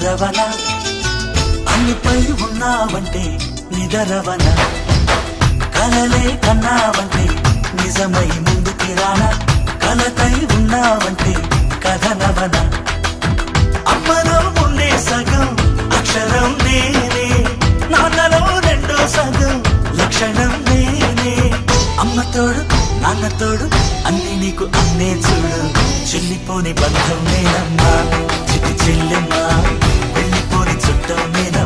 ఎదురవన అన్నిపై ఉన్నావంటే నిదరవన కలలే కన్నావంటే నిజమై ముందుకి రానా కలతై ఉన్నావంటే కథనవన అమ్మలో ఉండే సగం అక్షరం నేనే నాన్నలో రెండో సగం లక్షణం నేనే అమ్మ తోడు నాన్న తోడు అన్ని నీకు అన్నే చూడు చెల్లిపోని బంధం నేనమ్మా చిట్టి చెల్లెమ్మా వెళ్ళిపోని చుట్టం నేనమ్మా